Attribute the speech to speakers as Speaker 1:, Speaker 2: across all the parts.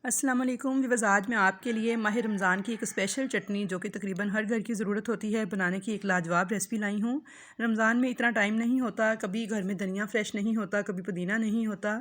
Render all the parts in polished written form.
Speaker 1: अस्सलाम वालेकुम व्यूअर्स, आज मैं आपके लिए माह रमज़ान की एक स्पेशल चटनी जो कि तकरीबन हर घर की ज़रूरत होती है बनाने की एक लाजवाब रेसिपी लाई हूँ। रमज़ान में इतना टाइम नहीं होता, कभी घर में धनिया फ्रेश नहीं होता, कभी पुदीना नहीं होता,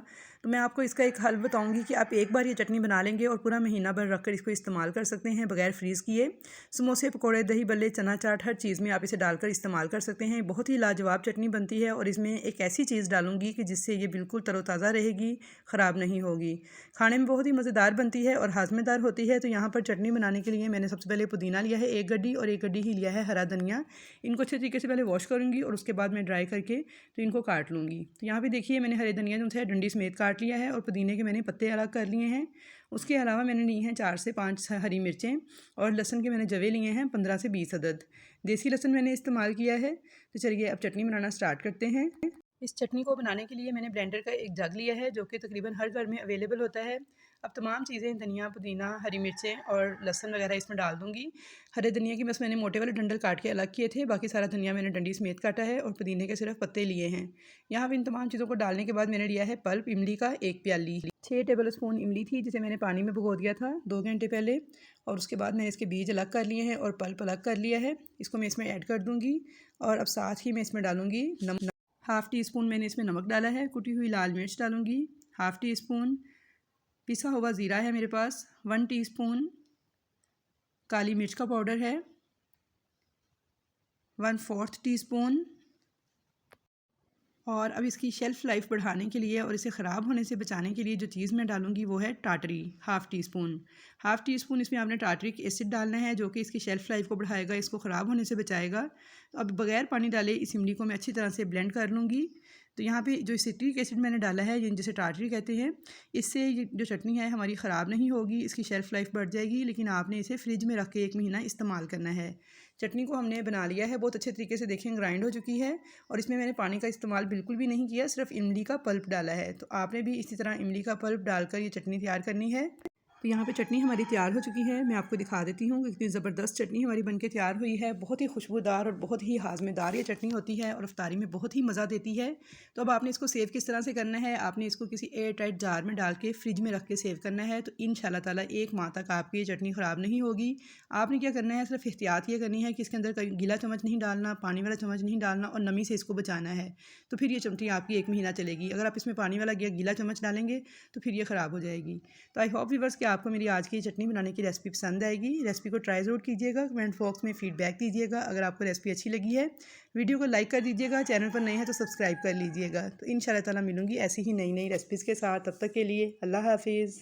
Speaker 1: तो मैं आपको इसका एक हल बताऊँगी कि आप एक बार ये चटनी बना लेंगे और पूरा महीना भर रख कर इसको इस्तेमाल कर सकते हैं बगैर फ्रीज़ किए। समोसे, पकौड़े, दही बल्ले, चना चाट, हर चीज़ में आप इसे डालकर इस्तेमाल कर सकते हैं। बहुत ही लाजवाब चटनी बनती है और इसमें एक ऐसी चीज़ डालूँगी कि जिससे ये बिल्कुल तरोताज़ा रहेगी, ख़राब नहीं होगी। खाने में बहुत ही मज़ेदार बनती है और हाज़मेदार होती है। तो यहाँ पर चटनी बनाने के लिए मैंने सबसे पहले पुदीना लिया है 1 गड्डी और 1 गड्डी ही लिया है हरा धनिया। इनको अच्छे तरीके से पहले वॉश करूँगी और उसके बाद मैं ड्राई करके तो इनको काट लूँगी। तो यहाँ पे देखिए मैंने हरे धनिया जो है डंडी समेत काट लिया है और पुदीने के मैंने पत्ते अलग कर लिए हैं। उसके अलावा मैंने ली हैं 4 से 5 हरी मिर्चें और लहसुन के मैंने जवे लिए हैं 15 से 20 अदद। देसी लहसुन मैंने इस्तेमाल किया है। तो चलिए अब चटनी बनाना स्टार्ट करते हैं। इस चटनी को बनाने के लिए मैंने ब्लेंडर का एक जग लिया है जो कि तकरीबन हर घर में अवेलेबल होता है। अब तमाम चीज़ें धनिया, पुदीना, हरी मिर्चें और लहसुन वगैरह इसमें डाल दूँगी। हरे धनिया की बस मैंने मोटे वाले डंडल काट के अलग किए थे, बाकी सारा धनिया मैंने डंडी समेत काटा है और पुदीने के सिर्फ पत्ते लिए हैं। यहाँ पर इन तमाम चीज़ों को डालने के बाद मैंने लिया है पल्प इमली का 1 प्याली। 6 टेबल स्पून इमली थी जिसे मैंने पानी में भिगो दिया था 2 घंटे पहले और उसके बाद मैंने इसके बीज अलग कर लिए हैं और पल्प अलग कर लिया है। इसको मैं इसमें ऐड कर दूँगी और अब साथ ही मैं इसमें डालूँगी नमक। हाफ़ टी स्पून मैंने इसमें नमक डाला है। कुटी हुई लाल मिर्च डालूँगी, हाफ़ टी स्पून पिसा हुआ ज़ीरा है मेरे पास, 1 टीस्पून काली मिर्च का पाउडर है, 1/4 टीस्पून। और अब इसकी शेल्फ़ लाइफ बढ़ाने के लिए और इसे ख़राब होने से बचाने के लिए जो चीज़ मैं डालूँगी वो है टाटरी, half teaspoon. Half teaspoon इसमें आपने टाटरिक एसिड डालना है जो कि इसकी शेल्फ़ लाइफ को बढ़ाएगा, इसको ख़राब होने से बचाएगा। तो अब बग़ैर पानी डाले इस इमली को मैं अच्छी तरह से ब्लेंड कर लूँगी। तो यहाँ पे जो सिट्रिक एसिड मैंने डाला है जिसे टाटरी कहते हैं, इससे ये जो चटनी है हमारी ख़राब नहीं होगी, इसकी शेल्फ़ लाइफ बढ़ जाएगी। लेकिन आपने इसे फ्रिज में रख के 1 महीना इस्तेमाल करना है। चटनी को हमने बना लिया है, बहुत अच्छे तरीके से देखें ग्राइंड हो चुकी है और इसमें मैंने पानी का इस्तेमाल बिल्कुल भी नहीं किया, सिर्फ इमली का पल्प डाला है। तो आपने भी इसी तरह इमली का पल्प डालकर ये चटनी तैयार करनी है। तो यहाँ पे चटनी हमारी तैयार हो चुकी है। मैं आपको दिखा देती हूँ कि कितनी ज़बरदस्त चटनी हमारी बनके तैयार हुई है। बहुत ही खुशबूदार और बहुत ही हाज़मेदार ये चटनी होती है और इफ्तारी में बहुत ही मज़ा देती है। तो अब आपने इसको सेव किस तरह से करना है, आपने इसको किसी एयर टाइट जार में डाल के फ्रिज में रख के सेव करना है। तो इंशाल्लाह ताला 1 माह तक आपकी ये चटनी ख़राब नहीं होगी। आपने क्या करना है, सिर्फ एहतियात ये करनी है कि इसके अंदर कोई गीला चम्मच नहीं डालना, पानी वाला चम्मच नहीं डालना और नमी से इसको बचाना है। तो फिर ये चटनी आपकी 1 महीना चलेगी। अगर आप इसमें पानी वाला या गीला चम्मच डालेंगे तो फिर ये ख़राब हो जाएगी। तो आई होप व्यूअर्स कि आपको मेरी आज की चटनी बनाने की रेसिपी पसंद आएगी। रेसिपी को ट्राई ज़रूर कीजिएगा, कमेंट बॉक्स में फीडबैक दीजिएगा। अगर आपको रेसिपी अच्छी लगी है वीडियो को लाइक कर दीजिएगा, चैनल पर नए हैं तो सब्सक्राइब कर लीजिएगा। तो इंशाल्लाह ताला मिलूँगी ऐसी ही नई नई रेसिपीज़ के साथ। तब तक के लिए अल्लाह हाफिज़।